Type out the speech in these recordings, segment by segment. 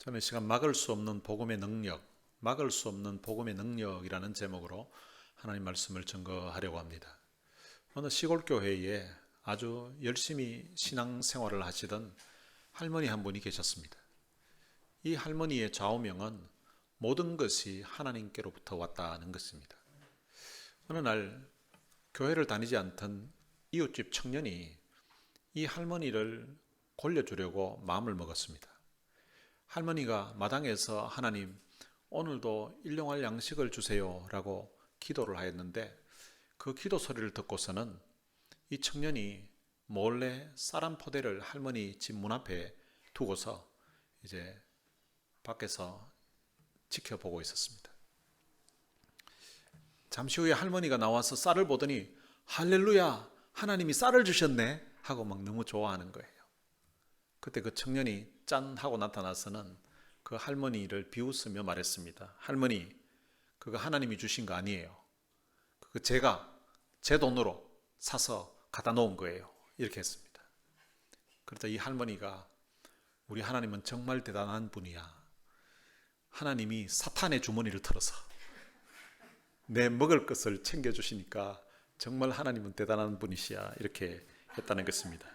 저는 이 시간 막을 수 없는 복음의 능력, 막을 수 없는 복음의 능력이라는 제목으로 하나님 말씀을 증거하려고 합니다. 어느 시골 교회에 아주 열심히 신앙생활을 하시던 할머니 한 분이 계셨습니다. 이 할머니의 좌우명은 모든 것이 하나님께로부터 왔다는 것입니다. 어느 날 교회를 다니지 않던 이웃집 청년이 이 할머니를 골려주려고 마음을 먹었습니다. 할머니가 마당에서 하나님, 오늘도 일용할 양식을 주세요 라고 기도를 하였는데 그 기도 소리를 듣고서는 이 청년이 몰래 쌀 한 포대를 할머니 집 문 앞에 두고서 이제 밖에서 지켜보고 있었습니다. 잠시 후에 할머니가 나와서 쌀을 보더니 할렐루야, 하나님이 쌀을 주셨네 하고 막 너무 좋아하는 거예요. 그때 그 청년이 짠 하고 나타나서는 그 할머니를 비웃으며 말했습니다. 할머니, 그거 하나님이 주신 거 아니에요. 그거 제가 제 돈으로 사서 갖다 놓은 거예요. 이렇게 했습니다. 그러자 이 할머니가 우리 하나님은 정말 대단한 분이야. 하나님이 사탄의 주머니를 털어서 내 먹을 것을 챙겨주시니까 정말 하나님은 대단한 분이시야. 이렇게 했다는 것입니다.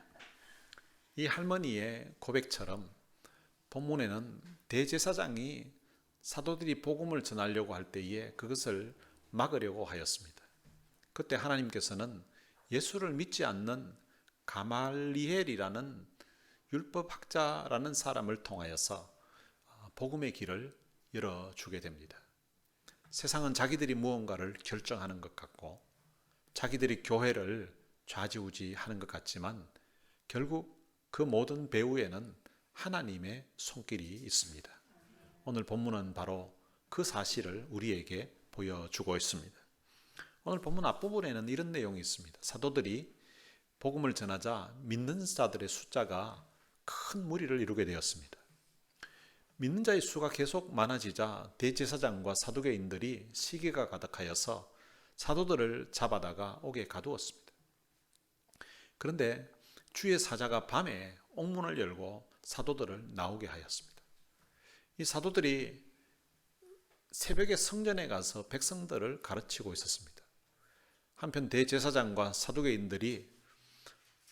이 할머니의 고백처럼 본문에는 대제사장이 사도들이 복음을 전하려고 할 때에 그것을 막으려고 하였습니다. 그때 하나님께서는 예수를 믿지 않는 가말리엘이라는 율법학자라는 사람을 통하여서 복음의 길을 열어주게 됩니다. 세상은 자기들이 무언가를 결정하는 것 같고 자기들이 교회를 좌지우지하는 것 같지만 결국 그 모든 배후에는 하나님의 손길이 있습니다. 오늘 본문은 바로 그 사실을 우리에게 보여주고 있습니다. 오늘 본문 앞부분에는 이런 내용이 있습니다. 사도들이 복음을 전하자 믿는 자들의 숫자가 큰 무리를 이루게 되었습니다. 믿는 자의 수가 계속 많아지자 대제사장과 사두개인들이 시기가 가득하여서 사도들을 잡아다가 옥에 가두었습니다. 그런데 주의 사자가 밤에 옥문을 열고 사도들을 나오게 하였습니다. 이 사도들이 새벽에 성전에 가서 백성들을 가르치고 있었습니다. 한편 대제사장과 사두개인들이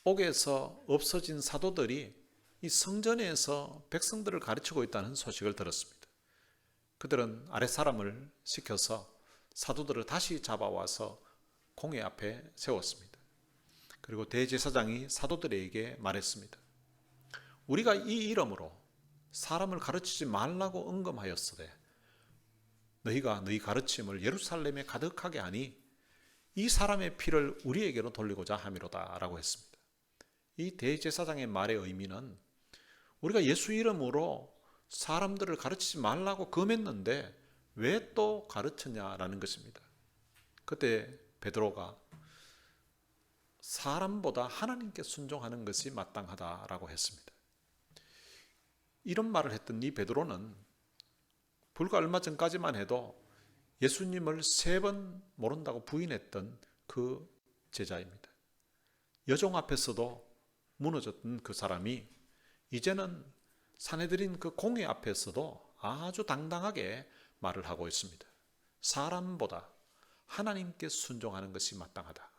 옥에서 없어진 사도들이 이 성전에서 백성들을 가르치고 있다는 소식을 들었습니다. 그들은 아랫사람을 시켜서 사도들을 다시 잡아와서 공회 앞에 세웠습니다. 그리고 대제사장이 사도들에게 말했습니다. 우리가 이 이름으로 사람을 가르치지 말라고 응금하였으되 너희가 너희 가르침을 예루살렘에 가득하게 하니 이 사람의 피를 우리에게로 돌리고자 함이로다 라고 했습니다. 이 대제사장의 말의 의미는 우리가 예수 이름으로 사람들을 가르치지 말라고 금했는데 왜 또 가르쳤냐라는 것입니다. 그때 베드로가 사람보다 하나님께 순종하는 것이 마땅하다라고 했습니다. 이런 말을 했던 이 베드로는 불과 얼마 전까지만 해도 예수님을 3번 모른다고 부인했던 그 제자입니다. 여종 앞에서도 무너졌던 그 사람이 이제는 산헤드린 그 공회 앞에서도 아주 당당하게 말을 하고 있습니다. 사람보다 하나님께 순종하는 것이 마땅하다.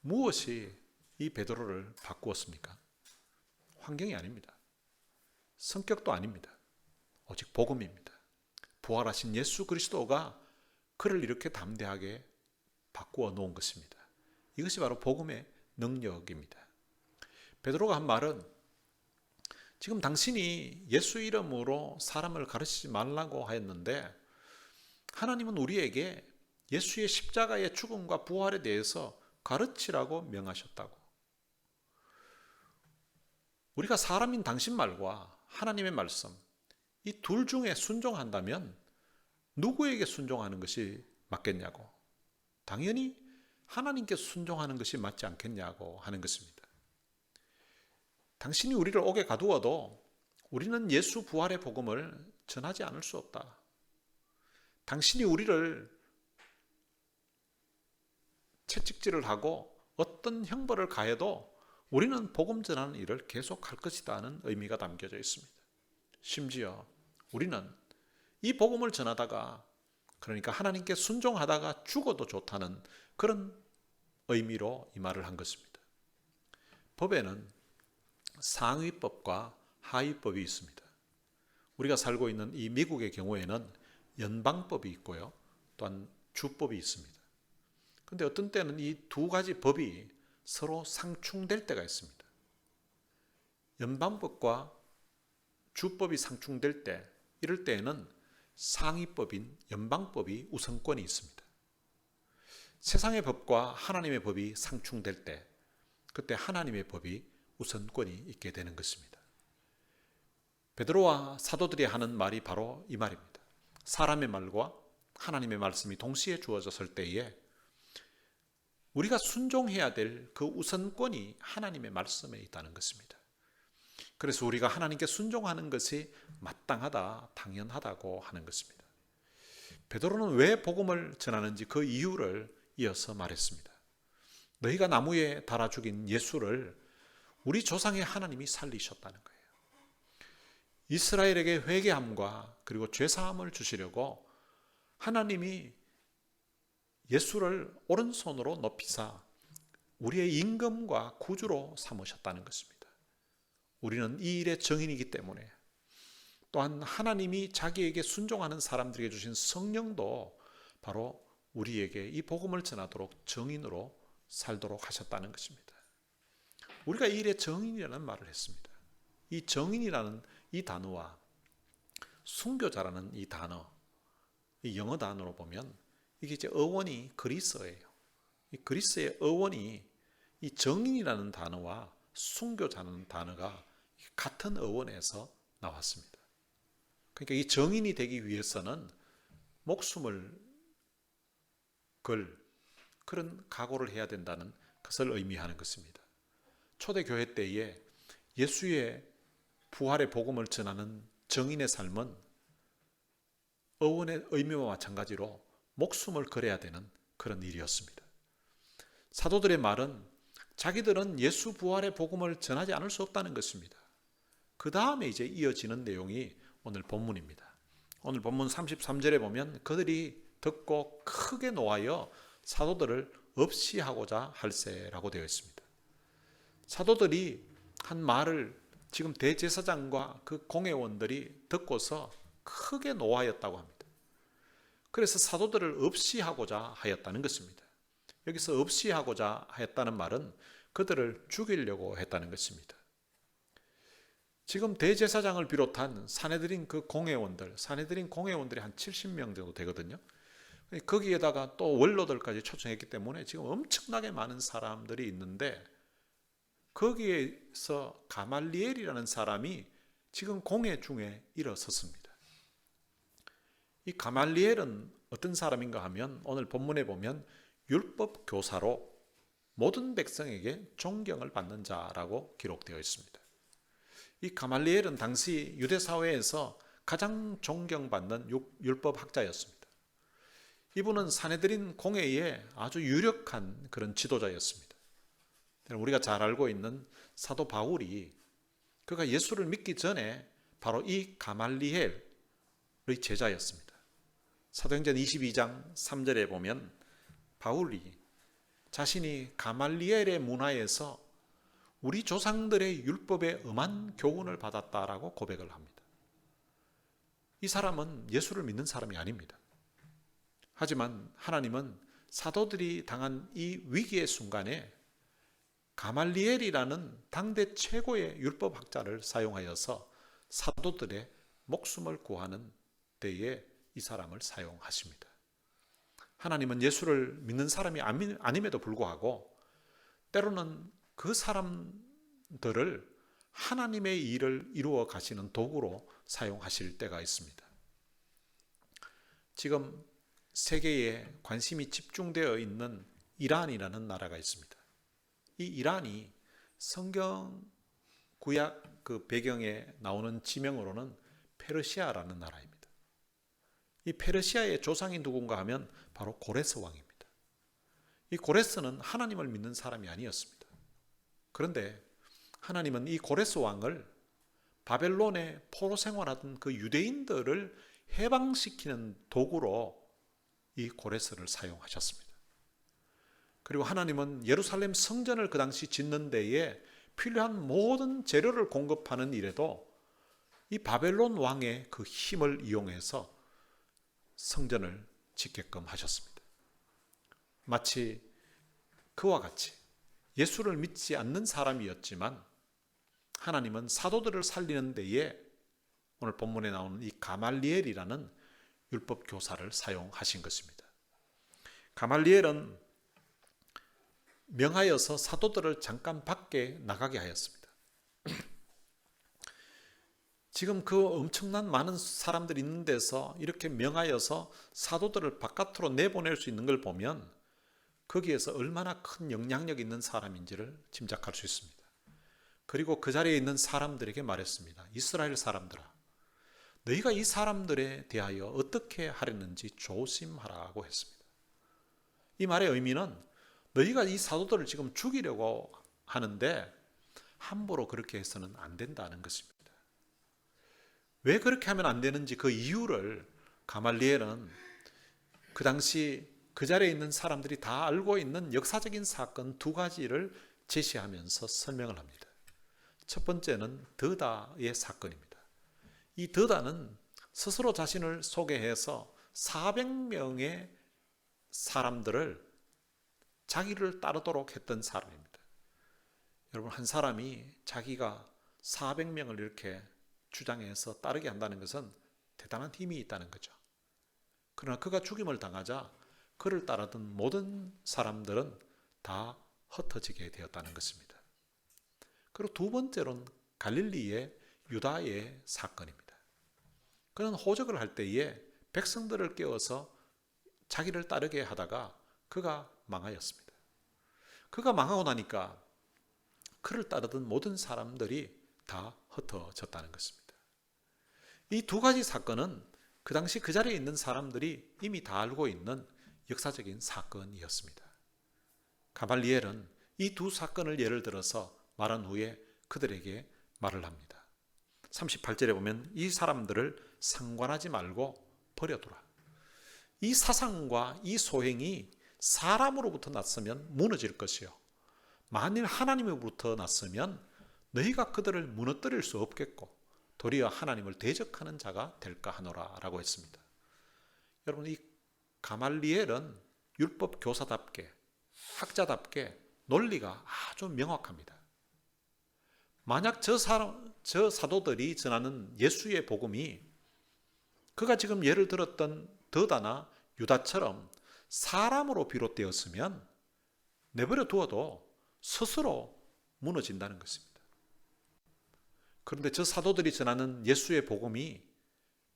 무엇이 이 베드로를 바꾸었습니까? 환경이 아닙니다. 성격도 아닙니다. 오직 복음입니다. 부활하신 예수 그리스도가 그를 이렇게 담대하게 바꾸어 놓은 것입니다. 이것이 바로 복음의 능력입니다. 베드로가 한 말은 지금 당신이 예수 이름으로 사람을 가르치지 말라고 하였는데 하나님은 우리에게 예수의 십자가의 죽음과 부활에 대해서 가르치라고 명하셨다고. 우리가 사람인 당신 말과 하나님의 말씀, 이 둘 중에 순종한다면 누구에게 순종하는 것이 맞겠냐고. 당연히 하나님께 순종하는 것이 맞지 않겠냐고 하는 것입니다. 당신이 우리를 옥에 가두어도 우리는 예수 부활의 복음을 전하지 않을 수 없다. 당신이 우리를 채찍질을 하고 어떤 형벌을 가해도 우리는 복음 전하는 일을 계속할 것이다 는 의미가 담겨져 있습니다. 심지어 우리는 이 복음을 전하다가, 그러니까 하나님께 순종하다가 죽어도 좋다는 그런 의미로 이 말을 한 것입니다. 법에는 상위법과 하위법이 있습니다. 우리가 살고 있는 이 미국의 경우에는 연방법이 있고요, 또한 주법이 있습니다. 그런데 어떤 때는 이 두 가지 법이 서로 상충될 때가 있습니다. 연방법과 주법이 상충될 때, 이럴 때에는 상위법인 연방법이 우선권이 있습니다. 세상의 법과 하나님의 법이 상충될 때, 그때 하나님의 법이 우선권이 있게 되는 것입니다. 베드로와 사도들이 하는 말이 바로 이 말입니다. 사람의 말과 하나님의 말씀이 동시에 주어졌을 때에 우리가 순종해야 될 그 우선권이 하나님의 말씀에 있다는 것입니다. 그래서 우리가 하나님께 순종하는 것이 마땅하다, 당연하다고 하는 것입니다. 베드로는 왜 복음을 전하는지 그 이유를 이어서 말했습니다. 너희가 나무에 달아 죽인 예수를 우리 조상의 하나님이 살리셨다는 거예요. 이스라엘에게 회개함과 그리고 죄사함을 주시려고 하나님이 예수를 오른손으로 높이사 우리의 임금과 구주로 삼으셨다는 것입니다. 우리는 이 일의 증인이기 때문에, 또한 하나님이 자기에게 순종하는 사람들에게 주신 성령도 바로 우리에게 이 복음을 전하도록 증인으로 살도록 하셨다는 것입니다. 우리가 이 일의 증인이라는 말을 했습니다. 이 증인이라는 이 단어와 순교자라는 이 단어, 이 영어 단어로 보면 이게 이제 어원이 그리스어예요. 이 그리스의 어원이 이 증인이라는 단어와 순교자라는 단어가 같은 어원에서 나왔습니다. 그러니까 이 증인이 되기 위해서는 목숨을 걸 그런 각오를 해야 된다는 것을 의미하는 것입니다. 초대교회 때에 예수의 부활의 복음을 전하는 증인의 삶은 어원의 의미와 마찬가지로 목숨을 걸어야 되는 그런 일이었습니다. 사도들의 말은 자기들은 예수 부활의 복음을 전하지 않을 수 없다는 것입니다. 그 다음에 이제 이어지는 내용이 오늘 본문입니다. 오늘 본문 33절에 보면 그들이 듣고 크게 노하여 사도들을 없이 하고자 할세라고 되어 있습니다. 사도들이 한 말을 지금 대제사장과 그 공회원들이 듣고서 크게 노하였다고 합니다. 그래서 사도들을 없이 하고자 하였다는 것입니다. 여기서 없이 하고자 하였다는 말은 그들을 죽이려고 했다는 것입니다. 지금 대제사장을 비롯한 산헤드린 그 공회원들, 산헤드린 공회원들이 한 70명 정도 되거든요. 거기에다가 또 원로들까지 초청했기 때문에 지금 엄청나게 많은 사람들이 있는데, 거기에서 가말리엘이라는 사람이 지금 공회 중에 일어섰습니다. 이 가말리엘은 어떤 사람인가 하면 오늘 본문에 보면 율법 교사로 모든 백성에게 존경을 받는 자라고 기록되어 있습니다. 이 가말리엘은 당시 유대 사회에서 가장 존경받는 율법 학자였습니다. 이분은 산헤드린 공회의 아주 유력한 그런 지도자였습니다. 우리가 잘 알고 있는 사도 바울이 그가 예수를 믿기 전에 바로 이 가말리엘의 제자였습니다. 사도행전 22장 3절에 보면 바울이 자신이 가말리엘의 문화에서 우리 조상들의 율법에 엄한 교훈을 받았다라고 고백을 합니다. 이 사람은 예수를 믿는 사람이 아닙니다. 하지만 하나님은 사도들이 당한 이 위기의 순간에 가말리엘이라는 당대 최고의 율법학자를 사용하여서 사도들의 목숨을 구하는 때에 이 사람을 사용하십니다. 하나님은 예수를 믿는 사람이 아님에도 불구하고 때로는 그 사람들을 하나님의 일을 이루어 가시는 도구로 사용하실 때가 있습니다. 지금 세계에 관심이 집중되어 있는 이란이라는 나라가 있습니다. 이 이란이 성경 구약 그 배경에 나오는 지명으로는 페르시아라는 나라입니다. 이 페르시아의 조상이 누군가 하면 바로 고레스 왕입니다. 이 고레스는 하나님을 믿는 사람이 아니었습니다. 그런데 하나님은 이 고레스 왕을 바벨론에 포로 생활하던 그 유대인들을 해방시키는 도구로 이 고레스를 사용하셨습니다. 그리고 하나님은 예루살렘 성전을 그 당시 짓는 데에 필요한 모든 재료를 공급하는 일에도 이 바벨론 왕의 그 힘을 이용해서 성전을 짓게끔 하셨습니다. 마치 그와 같이 예수를 믿지 않는 사람이었지만 하나님은 사도들을 살리는 데에 오늘 본문에 나오는 이 가말리엘이라는 율법 교사를 사용하신 것입니다. 가말리엘은 명하여서 사도들을 잠깐 밖에 나가게 하였습니다. 지금 그 엄청난 많은 사람들이 있는 데서 이렇게 명하여서 사도들을 바깥으로 내보낼 수 있는 걸 보면 거기에서 얼마나 큰 영향력 있는 사람인지를 짐작할 수 있습니다. 그리고 그 자리에 있는 사람들에게 말했습니다. 이스라엘 사람들아, 너희가 이 사람들에 대하여 어떻게 하려는지 조심하라고 했습니다. 이 말의 의미는 너희가 이 사도들을 지금 죽이려고 하는데 함부로 그렇게 해서는 안 된다는 것입니다. 왜 그렇게 하면 안 되는지 그 이유를 가말리엘은 그 당시 그 자리에 있는 사람들이 다 알고 있는 역사적인 사건 두 가지를 제시하면서 설명을 합니다. 첫 번째는 드다의 사건입니다. 이 드다는 스스로 자신을 소개해서 400명의 사람들을 자기를 따르도록 했던 사람입니다. 여러분, 한 사람이 자기가 400명을 이렇게 주장해서 따르게 한다는 것은 대단한 힘이 있다는 거죠. 그러나 그가 죽임을 당하자 그를 따르던 모든 사람들은 다 흩어지게 되었다는 것입니다. 그리고 두 번째로는 갈릴리의 유다의 사건입니다. 그는 호적을 할 때에 백성들을 깨워서 자기를 따르게 하다가 그가 망하였습니다. 그가 망하고 나니까 그를 따르던 모든 사람들이 다 흩어졌다는 것입니다. 이 두 가지 사건은 그 당시 그 자리에 있는 사람들이 이미 다 알고 있는 역사적인 사건이었습니다. 가말리엘은 이 두 사건을 예를 들어서 말한 후에 그들에게 말을 합니다. 38절에 보면 이 사람들을 상관하지 말고 버려두라. 이 사상과 이 소행이 사람으로부터 났으면 무너질 것이요, 만일 하나님으로부터 났으면 너희가 그들을 무너뜨릴 수 없겠고 도리어 하나님을 대적하는 자가 될까 하노라 라고 했습니다. 여러분, 이 가말리엘은 율법 교사답게 학자답게 논리가 아주 명확합니다. 만약 저 사도들이 전하는 예수의 복음이 그가 지금 예를 들었던 드다나 유다처럼 사람으로 비롯되었으면 내버려 두어도 스스로 무너진다는 것입니다. 그런데 저 사도들이 전하는 예수의 복음이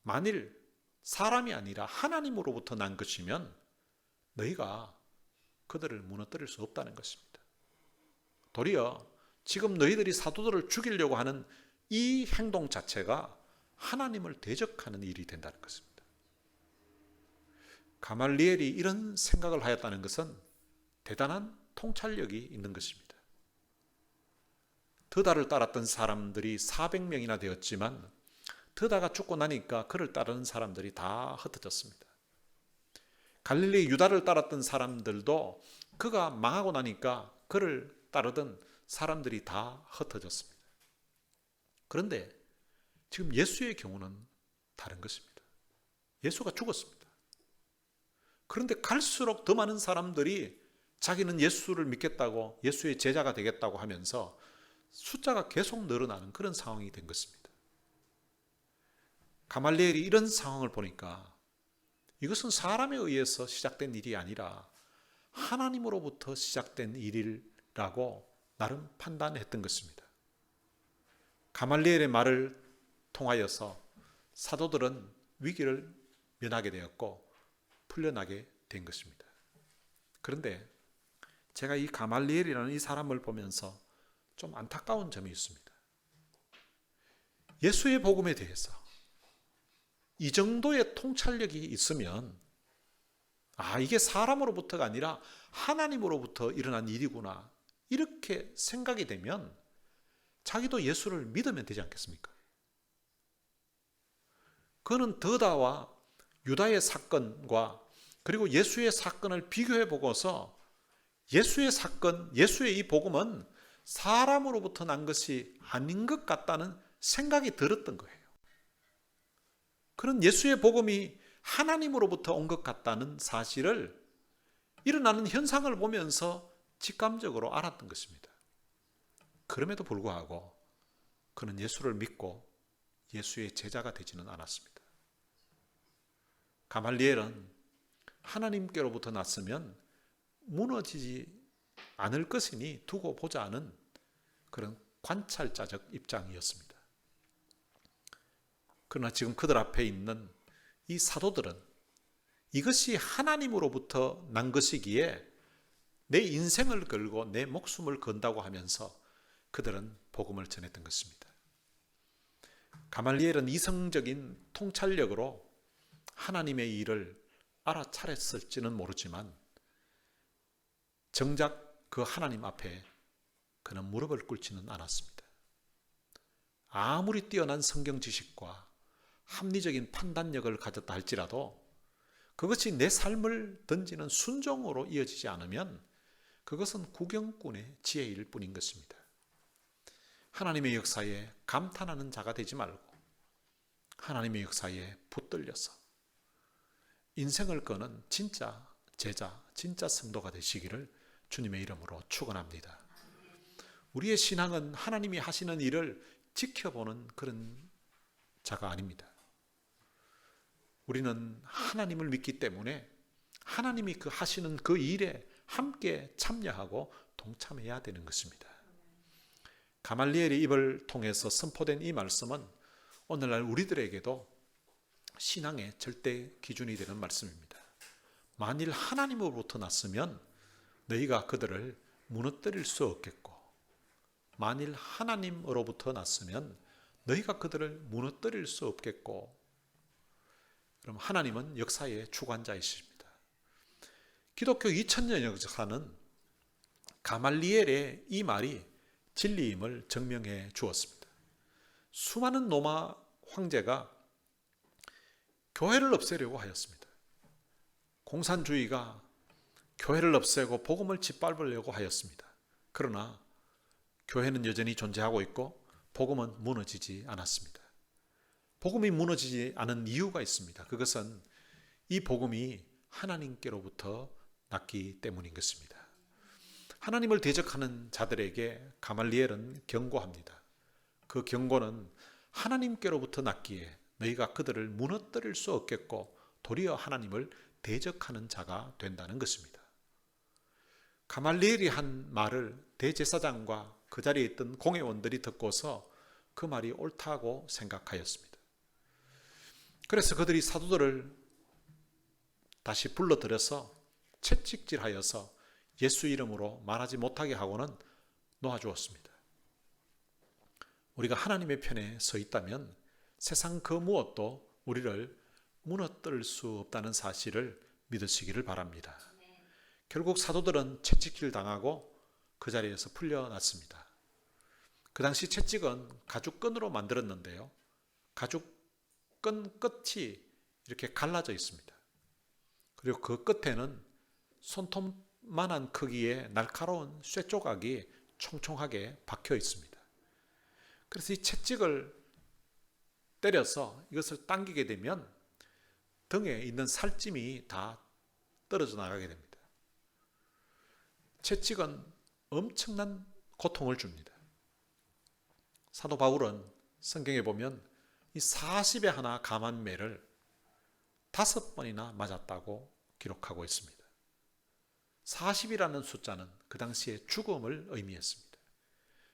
만일 사람이 아니라 하나님으로부터 난 것이면 너희가 그들을 무너뜨릴 수 없다는 것입니다. 도리어 지금 너희들이 사도들을 죽이려고 하는 이 행동 자체가 하나님을 대적하는 일이 된다는 것입니다. 가말리엘이 이런 생각을 하였다는 것은 대단한 통찰력이 있는 것입니다. 드다를 따랐던 사람들이 400명이나 되었지만 드다가 죽고 나니까 그를 따르는 사람들이 다 흩어졌습니다. 갈릴리 유다를 따랐던 사람들도 그가 망하고 나니까 그를 따르던 사람들이 다 흩어졌습니다. 그런데 지금 예수의 경우는 다른 것입니다. 예수가 죽었습니다. 그런데 갈수록 더 많은 사람들이 자기는 예수를 믿겠다고, 예수의 제자가 되겠다고 하면서 숫자가 계속 늘어나는 그런 상황이 된 것입니다. 가말리엘이 이런 상황을 보니까 이것은 사람에 의해서 시작된 일이 아니라 하나님으로부터 시작된 일이라고 나름 판단했던 것입니다. 가말리엘의 말을 통하여서 사도들은 위기를 면하게 되었고 풀려나게 된 것입니다. 그런데 제가 이 가말리엘이라는 이 사람을 보면서 좀 안타까운 점이 있습니다. 예수의 복음에 대해서 이 정도의 통찰력이 있으면 이게 사람으로부터가 아니라 하나님으로부터 일어난 일이구나, 이렇게 생각이 되면 자기도 예수를 믿으면 되지 않겠습니까? 그는 더다와 유다의 사건과 그리고 예수의 사건을 비교해 보고서 예수의 사건, 예수의 이 복음은 사람으로부터 난 것이 아닌 것 같다는 생각이 들었던 거예요. 그런 예수의 복음이 하나님으로부터 온 것 같다는 사실을 일어나는 현상을 보면서 직감적으로 알았던 것입니다. 그럼에도 불구하고 그는 예수를 믿고 예수의 제자가 되지는 않았습니다. 가말리엘은 하나님께로부터 났으면 무너지지 않을 것이니 두고 보자는 그런 관찰자적 입장이었습니다. 그러나 지금 그들 앞에 있는 이 사도들은 이것이 하나님으로부터 난 것이기에 내 인생을 걸고 내 목숨을 건다고 하면서 그들은 복음을 전했던 것입니다. 가말리엘은 이성적인 통찰력으로 하나님의 일을 알아차렸을지는 모르지만 정작 그 하나님 앞에 그는 무릎을 꿇지는 않았습니다. 아무리 뛰어난 성경 지식과 합리적인 판단력을 가졌다 할지라도 그것이 내 삶을 던지는 순종으로 이어지지 않으면 그것은 구경꾼의 지혜일 뿐인 것입니다. 하나님의 역사에 감탄하는 자가 되지 말고 하나님의 역사에 붙들려서 인생을 거는 진짜 제자, 진짜 성도가 되시기를 주님의 이름으로 축원합니다. 우리의 신앙은 하나님이 하시는 일을 지켜보는 그런 자가 아닙니다. 우리는 하나님을 믿기 때문에 하나님이 그 하시는 그 일에 함께 참여하고 동참해야 되는 것입니다. 가말리엘의 입을 통해서 선포된 이 말씀은 오늘날 우리들에게도 신앙의 절대 기준이 되는 말씀입니다. 만일 하나님으로부터 났으면 너희가 그들을 무너뜨릴 수 없겠고 만일 하나님으로부터 났으면 너희가 그들을 무너뜨릴 수 없겠고 그럼 하나님은 역사의 주관자이십니다. 기독교 2000년 역사는 가말리엘의 이 말이 진리임을 증명해 주었습니다. 수많은 로마 황제가 교회를 없애려고 하였습니다. 공산주의가 교회를 없애고 복음을 짓밟으려고 하였습니다. 그러나 교회는 여전히 존재하고 있고 복음은 무너지지 않았습니다. 복음이 무너지지 않은 이유가 있습니다. 그것은 이 복음이 하나님께로부터 났기 때문인 것입니다. 하나님을 대적하는 자들에게 가말리엘은 경고합니다. 그 경고는 하나님께로부터 났기에 너희가 그들을 무너뜨릴 수 없겠고 도리어 하나님을 대적하는 자가 된다는 것입니다. 가말리엘이 한 말을 대제사장과 그 자리에 있던 공회원들이 듣고서 그 말이 옳다고 생각하였습니다. 그래서 그들이 사도들을 다시 불러들여서 채찍질하여서 예수 이름으로 말하지 못하게 하고는 놓아주었습니다. 우리가 하나님의 편에 서 있다면 세상 그 무엇도 우리를 무너뜨릴 수 없다는 사실을 믿으시기를 바랍니다. 결국 사도들은 채찍질 당하고 그 자리에서 풀려났습니다. 그 당시 채찍은 가죽끈으로 만들었는데요. 가죽끈 끝이 이렇게 갈라져 있습니다. 그리고 그 끝에는 손톱만한 크기의 날카로운 쇠조각이 총총하게 박혀 있습니다. 그래서 이 채찍을 때려서 이것을 당기게 되면 등에 있는 살찜이 다 떨어져 나가게 됩니다. 채찍은 엄청난 고통을 줍니다. 사도 바울은 성경에 보면 이 40에 하나 감한 매를 5번이나 맞았다고 기록하고 있습니다. 40이라는 숫자는 그 당시에 죽음을 의미했습니다.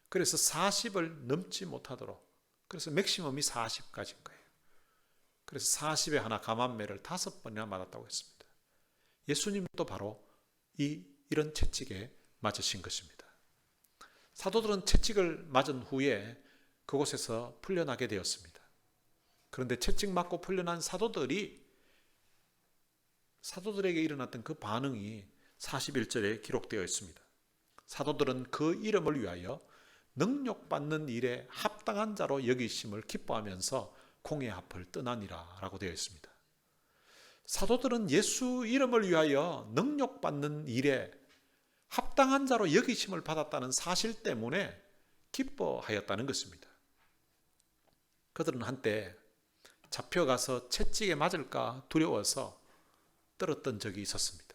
그래서 40을 넘지 못하도록 그래서 맥시멈이 40까지인 거예요. 그래서 40에 하나 감한 매를 5번이나 맞았다고 했습니다. 예수님도 바로 이런 채찍에 맞으신 것입니다. 사도들은 채찍을 맞은 후에 그곳에서 풀려나게 되었습니다. 그런데 채찍 맞고 풀려난 사도들에게 일어났던 그 반응이 41절에 기록되어 있습니다. 사도들은 그 이름을 위하여 능력받는 일에 합당한 자로 여기심을 기뻐하면서 공의 앞을 떠나니라 라고 되어 있습니다. 사도들은 예수 이름을 위하여 능욕받는 일에 합당한 자로 여기심을 받았다는 사실 때문에 기뻐하였다는 것입니다. 그들은 한때 잡혀가서 채찍에 맞을까 두려워서 떨었던 적이 있었습니다.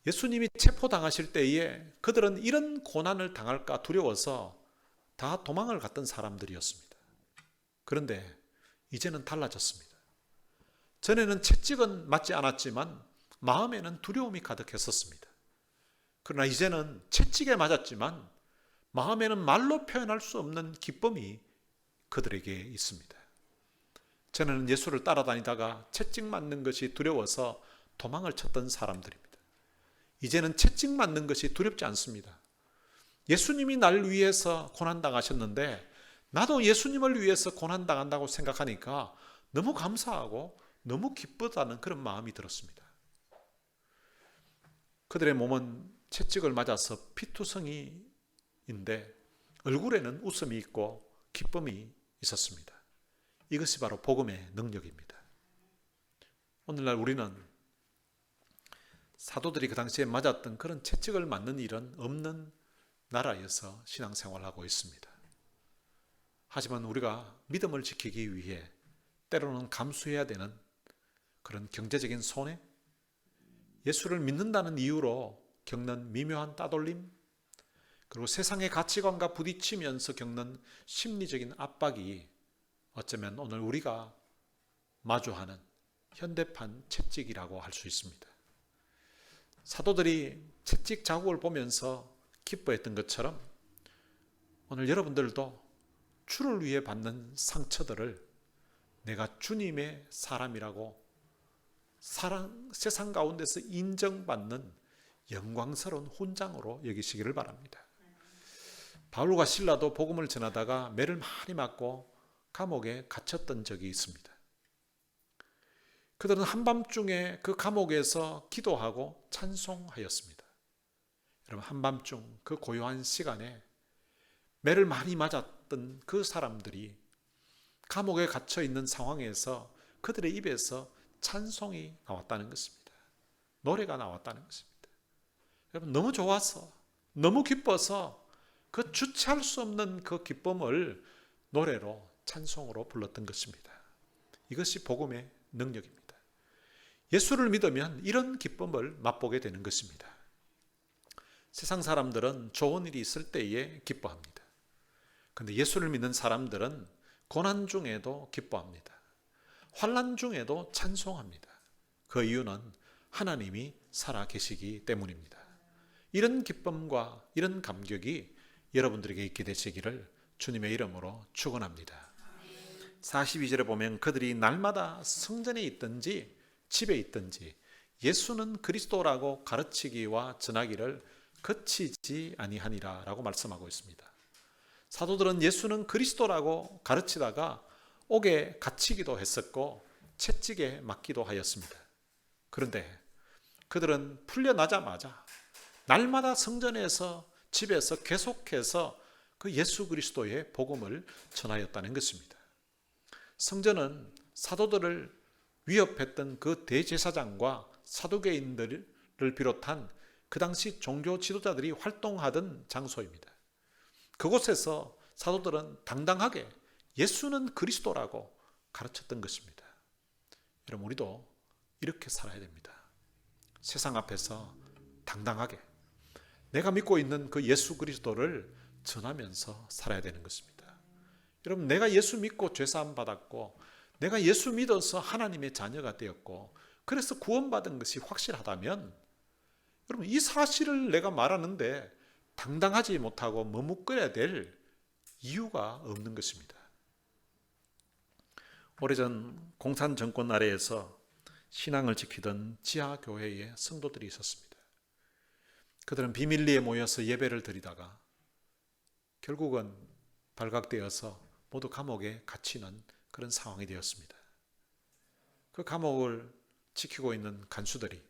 예수님이 체포당하실 때에 그들은 이런 고난을 당할까 두려워서 다 도망을 갔던 사람들이었습니다. 그런데 이제는 달라졌습니다. 전에는 채찍은 맞지 않았지만 마음에는 두려움이 가득했었습니다. 그러나 이제는 채찍에 맞았지만 마음에는 말로 표현할 수 없는 기쁨이 그들에게 있습니다. 전에는 예수를 따라다니다가 채찍 맞는 것이 두려워서 도망을 쳤던 사람들입니다. 이제는 채찍 맞는 것이 두렵지 않습니다. 예수님이 날 위해서 고난당하셨는데 나도 예수님을 위해서 고난당한다고 생각하니까 너무 감사하고 너무 기쁘다는 그런 마음이 들었습니다. 그들의 몸은 채찍을 맞아서 피투성이인데 얼굴에는 웃음이 있고 기쁨이 있었습니다. 이것이 바로 복음의 능력입니다. 오늘날 우리는 사도들이 그 당시에 맞았던 그런 채찍을 맞는 일은 없는 나라에서 신앙생활을 하고 있습니다. 하지만 우리가 믿음을 지키기 위해 때로는 감수해야 되는 그런 경제적인 손해, 예수를 믿는다는 이유로 겪는 미묘한 따돌림, 그리고 세상의 가치관과 부딪히면서 겪는 심리적인 압박이 어쩌면 오늘 우리가 마주하는 현대판 채찍이라고 할 수 있습니다. 사도들이 채찍 자국을 보면서 기뻐했던 것처럼 오늘 여러분들도 주를 위해 받는 상처들을 내가 주님의 사람이라고 세상 가운데서 인정받는 영광스러운 훈장으로 여기시기를 바랍니다. 바울과 실라도 복음을 전하다가 매를 많이 맞고 감옥에 갇혔던 적이 있습니다. 그들은 한밤중에 그 감옥에서 기도하고 찬송하였습니다. 여러분, 한밤중 그 고요한 시간에 매를 많이 맞았던 그 사람들이 감옥에 갇혀 있는 상황에서 그들의 입에서 찬송이 나왔다는 것입니다. 노래가 나왔다는 것입니다. 여러분, 너무 좋아서, 너무 기뻐서 그 주체할 수 없는 그 기쁨을 노래로, 찬송으로 불렀던 것입니다. 이것이 복음의 능력입니다. 예수를 믿으면 이런 기쁨을 맛보게 되는 것입니다. 세상 사람들은 좋은 일이 있을 때에 기뻐합니다. 그런데 예수를 믿는 사람들은 고난 중에도 기뻐합니다. 환난 중에도 찬송합니다. 그 이유는 하나님이 살아 계시기 때문입니다. 이런 기쁨과 이런 감격이 여러분들에게 있게 되시기를 주님의 이름으로 축원합니다. 42절에 보면 그들이 날마다 성전에 있든지 집에 있든지 예수는 그리스도라고 가르치기와 전하기를 그치지 아니하니라 라고 말씀하고 있습니다. 사도들은 예수는 그리스도라고 가르치다가 옥에 갇히기도 했었고 채찍에 맞기도 하였습니다. 그런데 그들은 풀려나자마자 날마다 성전에서 집에서 계속해서 그 예수 그리스도의 복음을 전하였다는 것입니다. 성전은 사도들을 위협했던 그 대제사장과 사두개인들을 비롯한 그 당시 종교 지도자들이 활동하던 장소입니다. 그곳에서 사도들은 당당하게 예수는 그리스도라고 가르쳤던 것입니다. 여러분, 우리도 이렇게 살아야 됩니다. 세상 앞에서 당당하게 내가 믿고 있는 그 예수 그리스도를 전하면서 살아야 되는 것입니다. 여러분, 내가 예수 믿고 죄사함 받았고 내가 예수 믿어서 하나님의 자녀가 되었고 그래서 구원받은 것이 확실하다면 여러분, 이 사실을 내가 말하는데 당당하지 못하고 머뭇거려야 될 이유가 없는 것입니다. 오래전 공산 정권 아래에서 신앙을 지키던 지하교회에 성도들이 있었습니다. 그들은 비밀리에 모여서 예배를 드리다가 결국은 발각되어서 모두 감옥에 갇히는 그런 상황이 되었습니다. 그 감옥을 지키고 있는 간수들이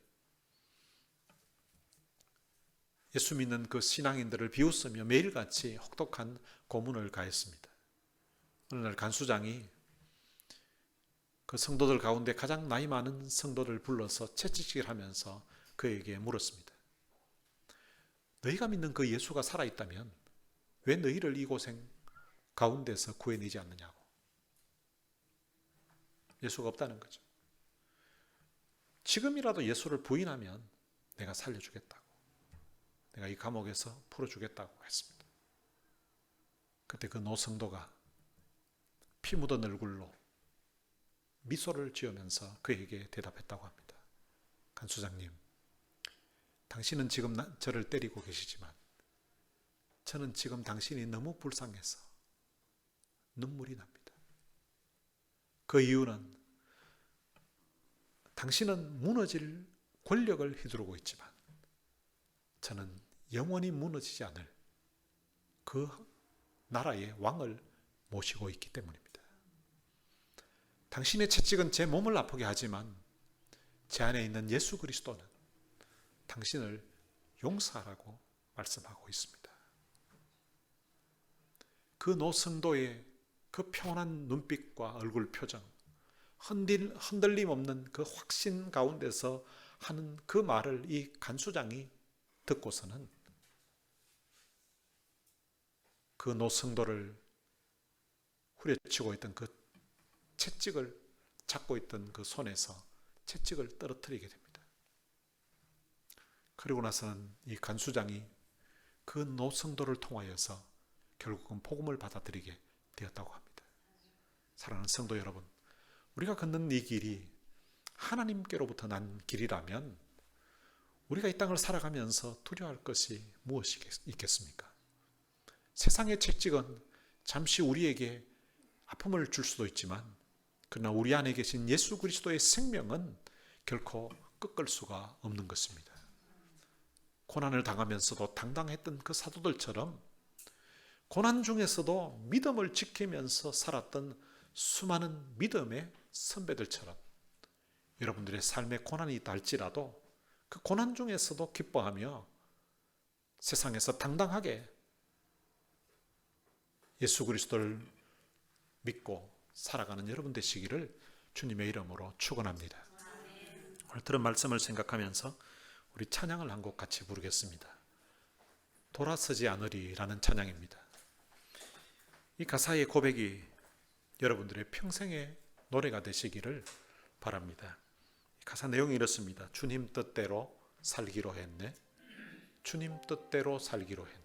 예수 믿는 그 신앙인들을 비웃으며 매일같이 혹독한 고문을 가했습니다. 어느 날 간수장이 그 성도들 가운데 가장 나이 많은 성도를 불러서 채찍질을 하면서 그에게 물었습니다. 너희가 믿는 그 예수가 살아있다면 왜 너희를 이 고생 가운데서 구해내지 않느냐고. 예수가 없다는 거죠. 지금이라도 예수를 부인하면 내가 살려주겠다고, 내가 이 감옥에서 풀어주겠다고 했습니다. 그때 그 노성도가 피 묻은 얼굴로 미소를 지으면서 그에게 대답했다고 합니다. 간수장님, 당신은 지금 저를 때리고 계시지만 저는 지금 당신이 너무 불쌍해서 눈물이 납니다. 그 이유는 당신은 무너질 권력을 휘두르고 있지만 저는 영원히 무너지지 않을 그 나라의 왕을 모시고 있기 때문입니다. 당신의 채찍은 제 몸을 아프게 하지만 제 안에 있는 예수 그리스도는 당신을 용서하라고 말씀하고 있습니다. 그 노성도의 그 평온한 눈빛과 얼굴 표정, 흔들림 없는 그 확신 가운데서 하는 그 말을 이 간수장이 듣고서는 그 노성도를 후려치고 있던 그 채찍을 잡고 있던 그 손에서 채찍을 떨어뜨리게 됩니다. 그리고 나서는 이 간수장이 그 노성도를 통하여서 결국은 복음을 받아들이게 되었다고 합니다. 사랑하는 성도 여러분, 우리가 걷는 이 길이 하나님께로부터 난 길이라면 우리가 이 땅을 살아가면서 두려워할 것이 무엇이 있겠습니까? 세상의 채찍은 잠시 우리에게 아픔을 줄 수도 있지만 그러나 우리 안에 계신 예수 그리스도의 생명은 결코 꺾을 수가 없는 것입니다. 고난을 당하면서도 당당했던 그 사도들처럼 고난 중에서도 믿음을 지키면서 살았던 수많은 믿음의 선배들처럼 여러분들의 삶에 고난이 있다 할지라도 그 고난 중에서도 기뻐하며 세상에서 당당하게 예수 그리스도를 믿고 살아가는 여러분 되시기를 주님의 이름으로 축원합니다. 오늘 들은 말씀을 생각하면서 우리 찬양을 한 곡 같이 부르겠습니다. 돌아서지 않으리라는 찬양입니다. 이 가사의 고백이 여러분들의 평생의 노래가 되시기를 바랍니다. 가사 내용이 이렇습니다. 주님 뜻대로 살기로 했네. 주님 뜻대로 살기로 했네.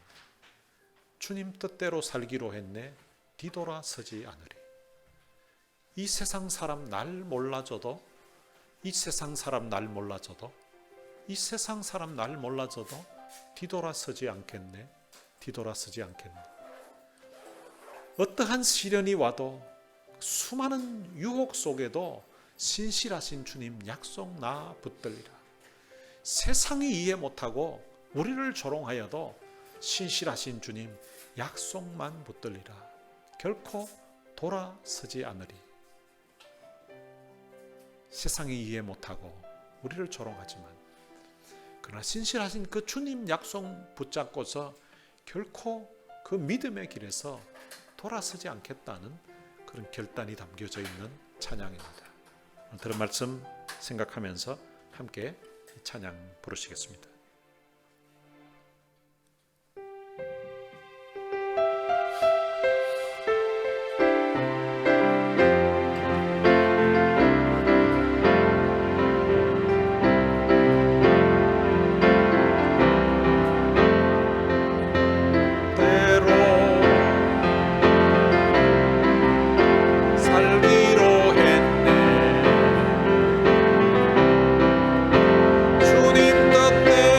주님 뜻대로 살기로 했네. 뒤돌아서지 않으리. 이 세상 사람 날 몰라줘도, 이 세상 사람 날 몰라줘도, 이 세상 사람 날 몰라줘도 뒤돌아서지 않겠네. 뒤돌아서지 않겠네. 어떠한 시련이 와도 수많은 유혹 속에도 신실하신 주님 약속 나 붙들리라. 세상이 이해 못하고 우리를 조롱하여도 신실하신 주님 약속만 붙들리라. 결코 돌아서지 않으리. 세상이 이해 못하고 우리를 조롱하지만 그러나 신실하신 그 주님 약속 붙잡고서 결코 그 믿음의 길에서 돌아서지 않겠다는 그런 결단이 담겨져 있는 찬양입니다. 들은 말씀 생각하면서 함께 찬양 부르시겠습니다. 주님 뜻대로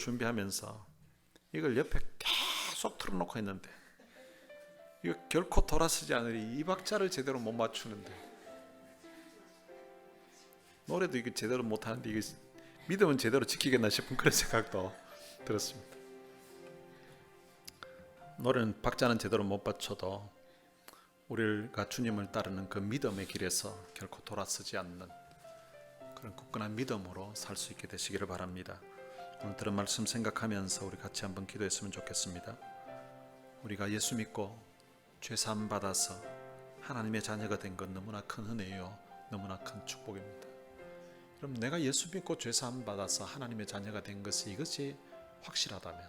준비하면서 이걸 옆에 계속 틀어놓고 했는데 이거 결코 돌아서지 않으리 이 박자를 제대로 못 맞추는데 노래도 이거 제대로 못하는데 이거 믿음은 제대로 지키겠나 싶은 그런 생각도 들었습니다. 노래는 박자는 제대로 못 맞춰도 우리가 주님을 따르는 그 믿음의 길에서 결코 돌아서지 않는 그런 굳건한 믿음으로 살 수 있게 되시기를 바랍니다. 오늘 들은 말씀 생각하면서 우리 같이 한번 기도했으면 좋겠습니다. 우리가 예수 믿고 죄 사함 받아서 하나님의 자녀가 된 건 너무나 큰 은혜요, 너무나 큰 축복입니다. 그럼 내가 예수 믿고 죄 사함 받아서 하나님의 자녀가 된 것이 이것이 확실하다면,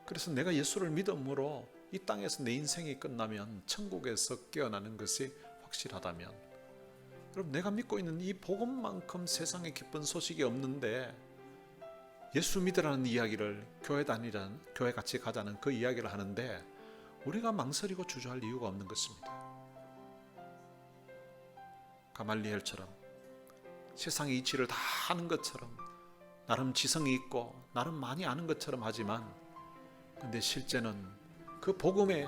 그래서 내가 예수를 믿음으로 이 땅에서 내 인생이 끝나면 천국에서 깨어나는 것이 확실하다면, 그럼 내가 믿고 있는 이 복음만큼 세상에 기쁜 소식이 없는데 예수 믿으라는 이야기를 교회 다니라는, 교회 같이 가자는 그 이야기를 하는데 우리가 망설이고 주저할 이유가 없는 것입니다. 가말리엘처럼 세상의 이치를 다 아는 것처럼 나름 지성이 있고 나름 많이 아는 것처럼 하지만 근데 실제는 그 복음에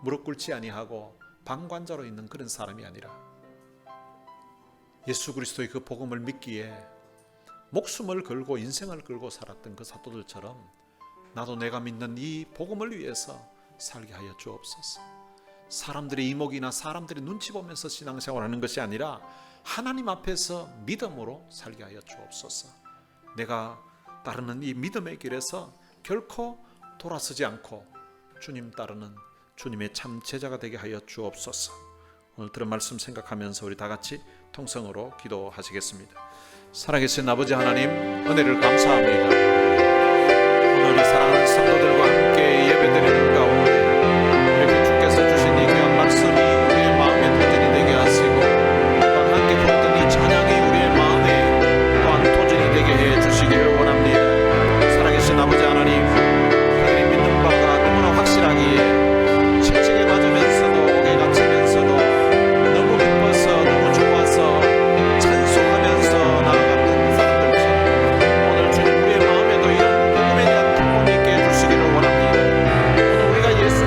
무릎 꿇지 아니하고 방관자로 있는 그런 사람이 아니라 예수 그리스도의 그 복음을 믿기에 목숨을 걸고 인생을 걸고 살았던 그 사도들처럼 나도 내가 믿는 이 복음을 위해서 살게 하여 주옵소서. 사람들의 이목이나 사람들의 눈치 보면서 신앙생활하는 것이 아니라 하나님 앞에서 믿음으로 살게 하여 주옵소서. 내가 따르는 이 믿음의 길에서 결코 돌아서지 않고 주님 따르는 주님의 참 제자가 되게 하여 주옵소서. 오늘 들은 말씀 생각하면서 우리 다 같이 통성으로 기도하시겠습니다. 살아계신 아버지 하나님, 은혜를 감사합니다. 오늘 우리 사랑하는 성도들과 함께 예배드리는 가운데 이렇게 주께서 주신 이 귀한 말씀이 우리의 마음에 도전이 되게 하시고 또한 함께 부르던 이 찬양이 우리의 마음에 또한 도전이 되게 해 주시기를 원합니다. 살아계신 아버지 하나님, 하나님 믿는 바가 너무나 확실하기에 채찍에 맞으면서도 옥에 갇히면서도 너무 기뻐서 너무 좋아서 찬송하면서 나아갔던 사람들처럼 오늘 주님 우리의 마음에도 이런 복음에 대한 기쁨이 있게 해주시기를 원합니다. 오늘 우리가 예수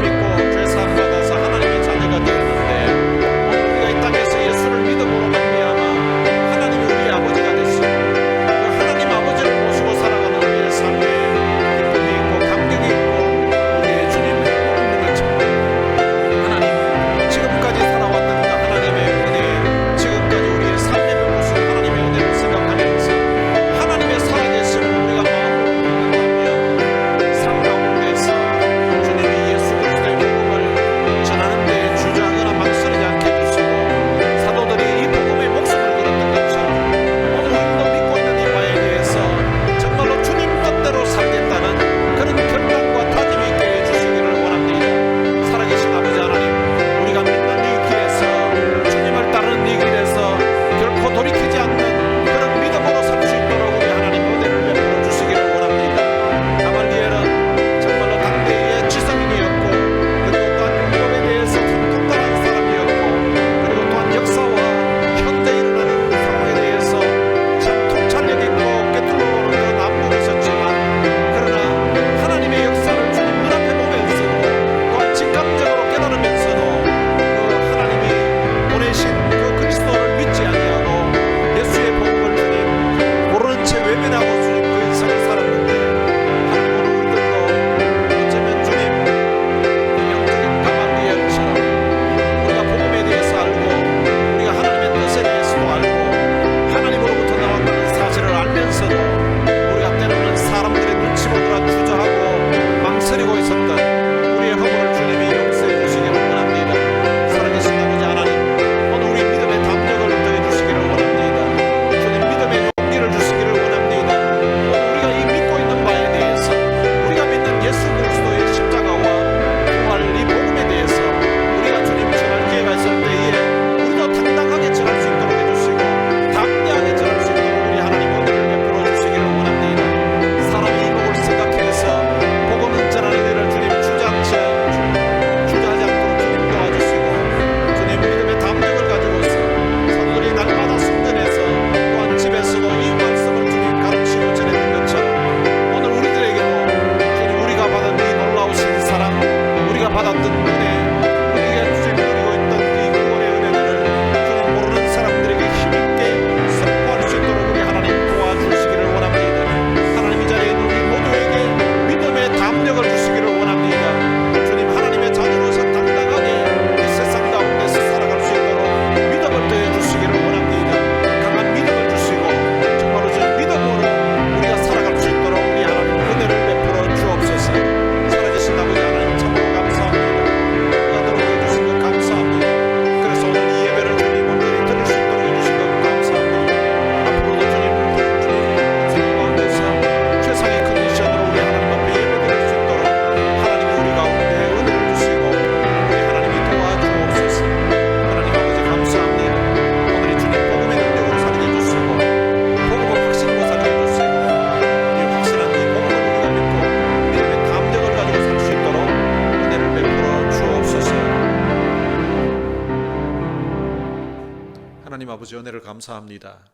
하나님 아버지 은혜를 감사합니다.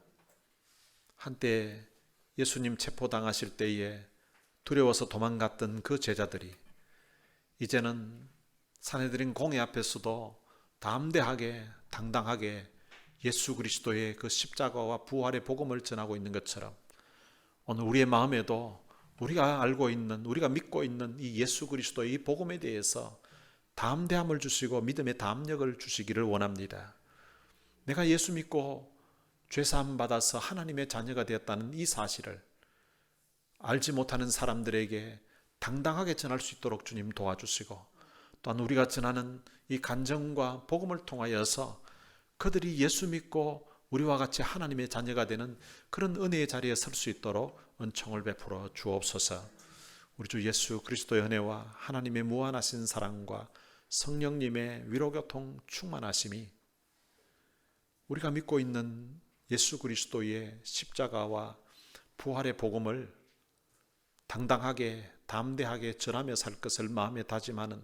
한때 예수님 체포당하실 때에 두려워서 도망갔던 그 제자들이 이제는 산헤드린 공회 앞에서도 담대하게 당당하게 예수 그리스도의 그 십자가와 부활의 복음을 전하고 있는 것처럼 오늘 우리의 마음에도 우리가 알고 있는, 우리가 믿고 있는 이 예수 그리스도의 이 복음에 대해서 담대함을 주시고 믿음의 담력을 주시기를 원합니다. 내가 예수 믿고 죄사함 받아서 하나님의 자녀가 되었다는 이 사실을 알지 못하는 사람들에게 당당하게 전할 수 있도록 주님 도와주시고, 또한 우리가 전하는 이 간증과 복음을 통하여서 그들이 예수 믿고 우리와 같이 하나님의 자녀가 되는 그런 은혜의 자리에 설 수 있도록 은총을 베풀어 주옵소서. 우리 주 예수 그리스도의 은혜와 하나님의 무한하신 사랑과 성령님의 위로교통 충만하심이 우리가 믿고 있는 예수 그리스도의 십자가와 부활의 복음을 당당하게 담대하게 전하며 살 것을 마음에 다짐하는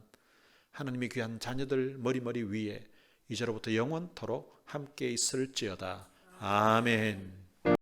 하나님의 귀한 자녀들 머리머리 위에 이제로부터 영원토록 함께 있을지어다. 아멘.